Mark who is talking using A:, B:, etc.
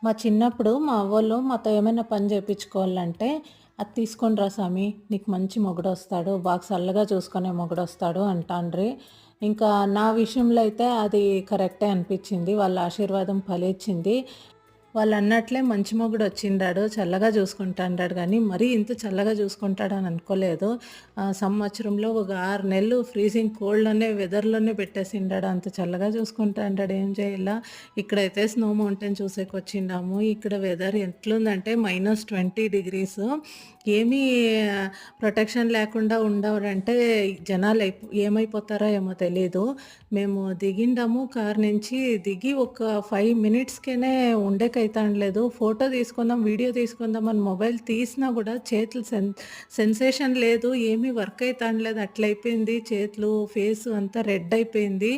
A: మా చిన్నప్పుడు మా అవ్వోళ్ళు మాతో ఏమైనా పని చేపించుకోవాలంటే, "అది తీసుకొని రా సామి, నీకు మంచి మొగుడొస్తాడు. బాగా సల్లగా చూసుకునే మొగుడొస్తాడు" అంటాండ్రి. ఇంకా నా విషయంలో అయితే అది కరెక్టే అనిపిచ్చింది. వాళ్ళ ఆశీర్వాదం ఫలిచ్చింది. వాళ్ళన్నట్లే మంచి మొగుడొచ్చిండాడు. చల్లగా చూసుకుంటాండాడు గానీ, మరీ ఇంత చల్లగా చూసుకుంటాడని అనుకోలేదు. సంవత్సరంలో ఒక 6 నెలలు ఫ్రీజింగ్ కోల్డ్‌లోనే వెదర్‌లోనే పెట్టేసిండాడు. అంత చల్లగా చూసుకుంటాండాడు. ఏం చేయాల? ఇక్కడైతే స్నో మౌంటైన్ చూసేకొచ్చిండాము. ఇక్కడ వెదర్ ఎట్లుందంటే -20 డిగ్రీస్. ఏమీ ప్రొటెక్షన్ లేకుండా ఉండవడంటే జనాలు ఏమైపోతారో ఏమో తెలీదు. మేము దిగిండాము కారు నుంచి. దిగి ఒక 5 మినిట్స్‌కేనే ఉండేకైతాండ్లేదు. ఫోటో తీసుకుందాం, వీడియో తీసుకుందాం అని మొబైల్ తీసినా గూడా చేతులు సెన్సేషన్ లేదు. ఏమీ వర్క్ అయితాండ్లేదు. అట్లయిపోయింది. చేతులు, ఫేసు అంతా రెడ్ అయిపోయింది.